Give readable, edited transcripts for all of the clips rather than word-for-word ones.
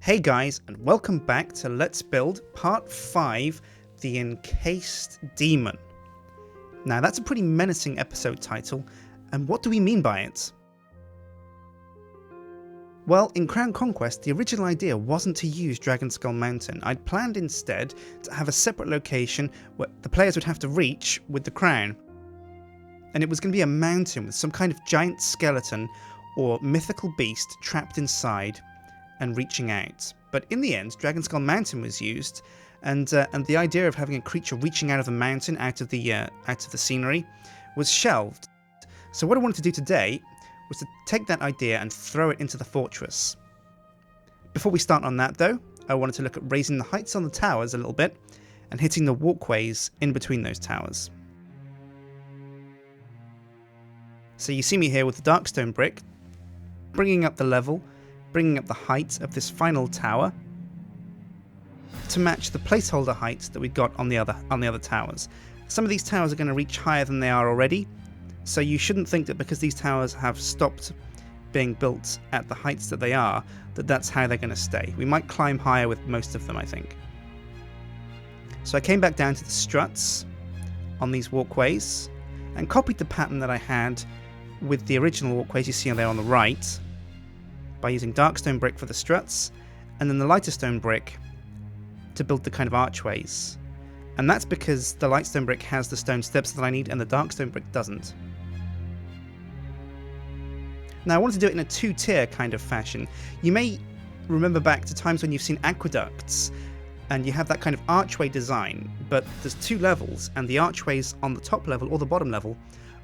Hey guys, and welcome back to Let's Build Part 5, The Encased Demon. Now that's a pretty menacing episode title, and what do we mean by it? Well, in Crown Conquest, the original idea wasn't to use Dragonskull Mountain. I'd planned instead to have a separate location where the players would have to reach with the crown. And it was going to be a mountain with some kind of giant skeleton or mythical beast trapped inside and reaching out. But in the end, Dragonskull Mountain was used, and the idea of having a creature reaching out of the mountain, out of the scenery, was shelved. So what I wanted to do today was to take that idea and throw it into the fortress. Before we start on that though, I wanted to look at raising the heights on the towers a little bit and hitting the walkways in between those towers. So you see me here with the darkstone brick, bringing up the level, bringing up the height of this final tower to match the placeholder height that we got on the other towers. Some of these towers are going to reach higher than they are already, so you shouldn't think that because these towers have stopped being built at the heights that they are, that's how they're going to stay. We might climb higher with most of them, I think. So I came back down to the struts on these walkways and copied the pattern that I had with the original walkways you see there on the right, by using darkstone brick for the struts, and then the lighter stone brick to build the kind of archways. And that's because the lightstone brick has the stone steps that I need and the darkstone brick doesn't. Now I want to do it in a two-tier kind of fashion. You may remember back to times when you've seen aqueducts and you have that kind of archway design, but there's two levels and the archways on the top level or the bottom level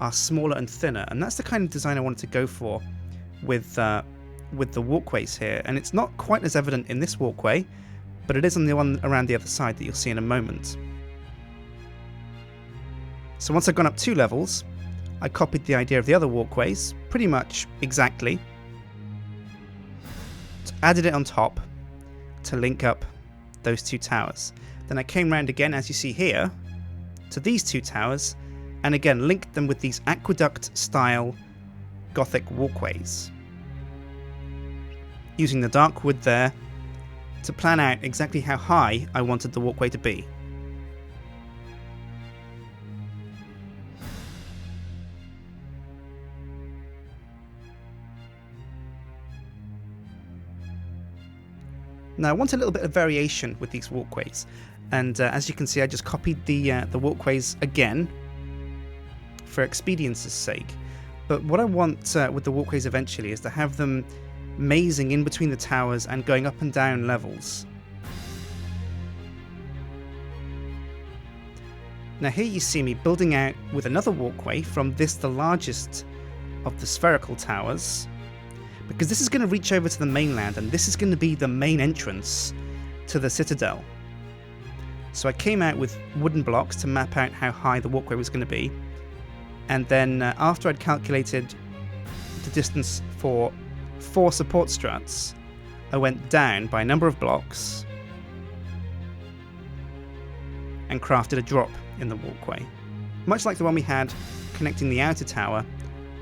are smaller and thinner, and that's the kind of design I wanted to go for with the walkways here. And it's not quite as evident in this walkway, but it is on the one around the other side that you'll see in a moment. So once I've gone up 2 levels, I copied the idea of the other walkways pretty much exactly, added it on top to link up those 2 towers. Then I came round again, as you see here, to these 2 towers, and again linked them with these aqueduct style Gothic walkways, using the dark wood there to plan out exactly how high I wanted the walkway to be. Now I want a little bit of variation with these walkways, and as you can see I just copied the walkways again for expedience's sake. But what I want with the walkways eventually is to have them mazing in between the towers and going up and down levels. Now here you see me building out with another walkway from this, the largest of the spherical towers, because this is going to reach over to the mainland and this is going to be the main entrance to the citadel. So I came out with wooden blocks to map out how high the walkway was going to be, and then after I'd calculated the distance for 4 support struts, I went down by a number of blocks and crafted a drop in the walkway, much like the one we had connecting the outer tower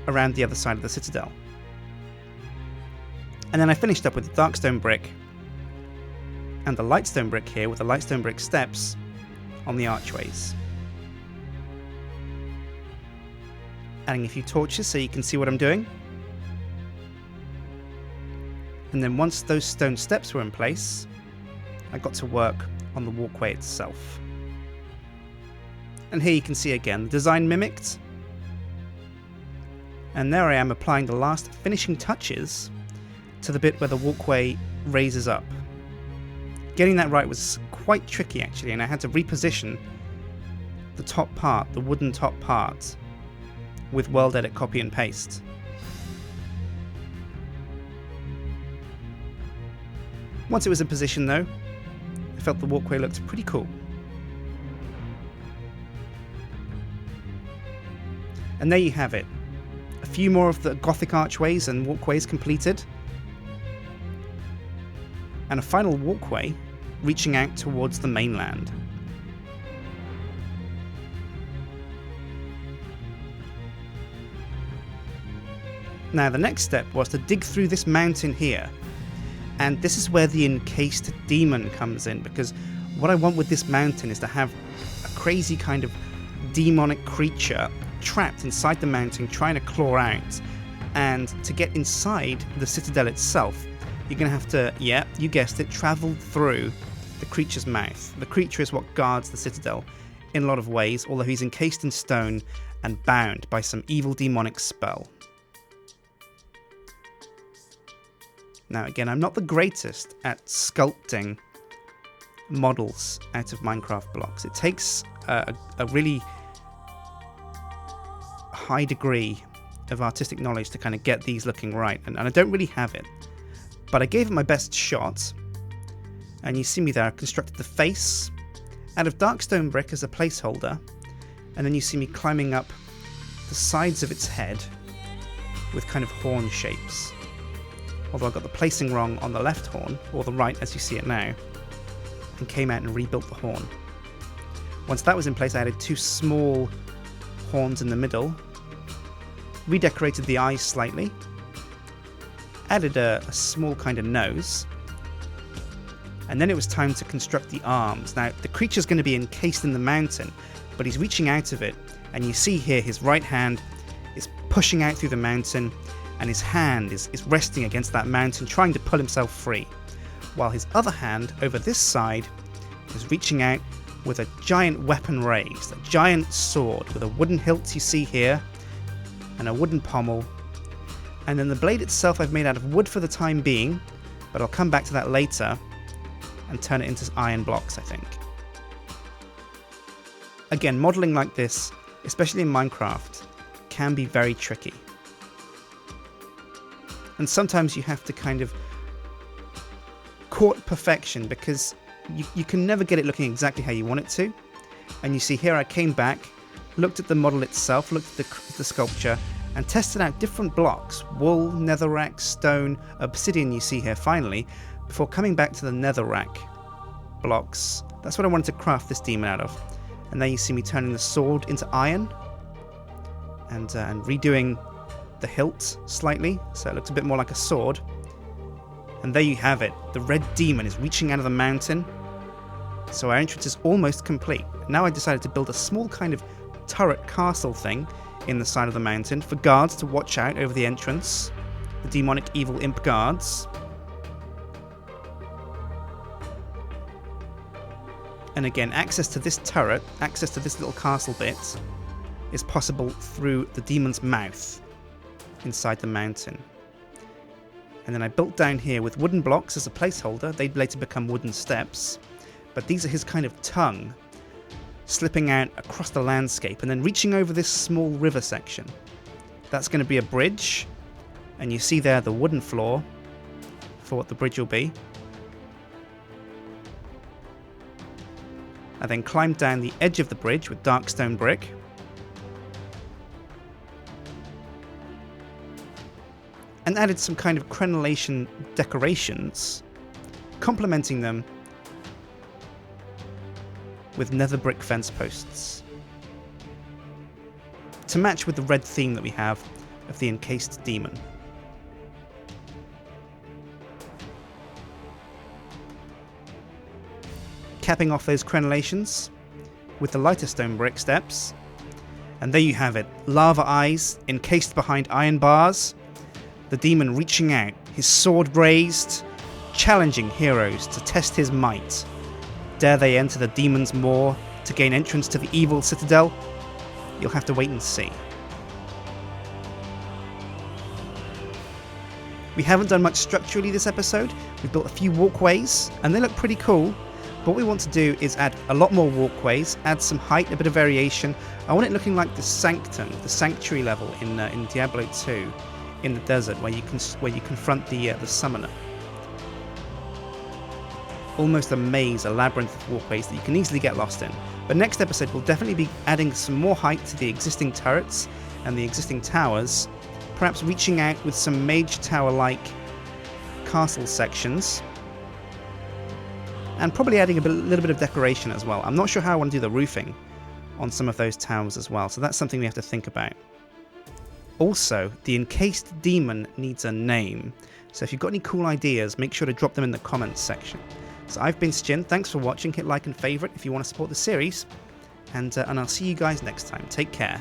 around the other side of the citadel. And then I finished up with the darkstone brick and the lightstone brick here with the lightstone brick steps on the archways, adding a few torches so you can see what I'm doing. And then once those stone steps were in place, I got to work on the walkway itself. And here you can see again the design mimicked. And there I am applying the last finishing touches to the bit where the walkway raises up. Getting that right was quite tricky actually, and I had to reposition the top part, the wooden top part, with World Edit copy and paste. Once it was in position though, I felt the walkway looked pretty cool. And there you have it. A few more of the Gothic archways and walkways completed, and a final walkway reaching out towards the mainland. Now the next step was to dig through this mountain here And this is where the encased demon comes in, because what I want with this mountain is to have a crazy kind of demonic creature trapped inside the mountain trying to claw out. And to get inside the citadel itself, you're going to have to, yeah, you guessed it, travel through the creature's mouth. The creature is what guards the citadel in a lot of ways, although he's encased in stone and bound by some evil demonic spell. Now again, I'm not the greatest at sculpting models out of Minecraft blocks. It takes a really high degree of artistic knowledge to kind of get these looking right, and I don't really have it. But I gave it my best shot, and you see me there, I constructed the face out of dark stone brick as a placeholder, and then you see me climbing up the sides of its head with kind of horn shapes. Although I got the placing wrong on the left horn, or the right as you see it now, and came out and rebuilt the horn. Once that was in place, I added 2 small horns in the middle, redecorated the eyes slightly, added a small kind of nose, and then it was time to construct the arms. Now, the creature's going to be encased in the mountain, but he's reaching out of it, and you see here his right hand is pushing out through the mountain, and his hand is resting against that mountain, trying to pull himself free, while his other hand, over this side, is reaching out with a giant weapon raised, a giant sword with a wooden hilt you see here, and a wooden pommel. And then the blade itself I've made out of wood for the time being, but I'll come back to that later and turn it into iron blocks, I think. Again, modelling like this, especially in Minecraft, can be very tricky. And sometimes you have to kind of court perfection, because you can never get it looking exactly how you want it to. And you see here I came back, looked at the model itself, looked at the sculpture, and tested out different blocks, wool, netherrack, stone, obsidian you see here finally, before coming back to the netherrack blocks. That's what I wanted to craft this demon out of. And there you see me turning the sword into iron, and redoing the hilt slightly, so it looks a bit more like a sword. And there you have it, the red demon is reaching out of the mountain, so our entrance is almost complete. Now I decided to build a small kind of turret castle thing in the side of the mountain for guards to watch out over the entrance, the demonic evil imp guards. And again, access to this turret, access to this little castle bit, is possible through the demon's mouth inside the mountain. And then I built down here with wooden blocks as a placeholder. They'd later become wooden steps, but these are his kind of tongue slipping out across the landscape and then reaching over this small river section. That's going to be a bridge, and you see there the wooden floor for what the bridge will be. I then climbed down the edge of the bridge with dark stone brick. And added some kind of crenellation decorations, complementing them with nether brick fence posts to match with the red theme that we have of the encased demon. Capping off those crenellations with the lighter stone brick steps, and there you have it, lava eyes encased behind iron bars, the demon reaching out, his sword raised, challenging heroes to test his might. Dare they enter the demon's maw to gain entrance to the evil citadel? You'll have to wait and see. We haven't done much structurally this episode. We've built a few walkways, and they look pretty cool. But what we want to do is add a lot more walkways, add some height, a bit of variation. I want it looking like the sanctum, the sanctuary level in Diablo 2, in the desert, where you confront the summoner. Almost a maze, a labyrinth of walkways that you can easily get lost in. But next episode we'll definitely be adding some more height to the existing turrets and the existing towers, perhaps reaching out with some mage tower-like castle sections, and probably adding a little bit of decoration as well. I'm not sure how I want to do the roofing on some of those towers as well, so that's something we have to think about. Also, the encased demon needs a name, So if you've got any cool ideas, make sure to drop them in the comments section. So I've been Sjin, thanks for watching, hit like and favourite if you want to support the series, and I'll see you guys next time. Take care.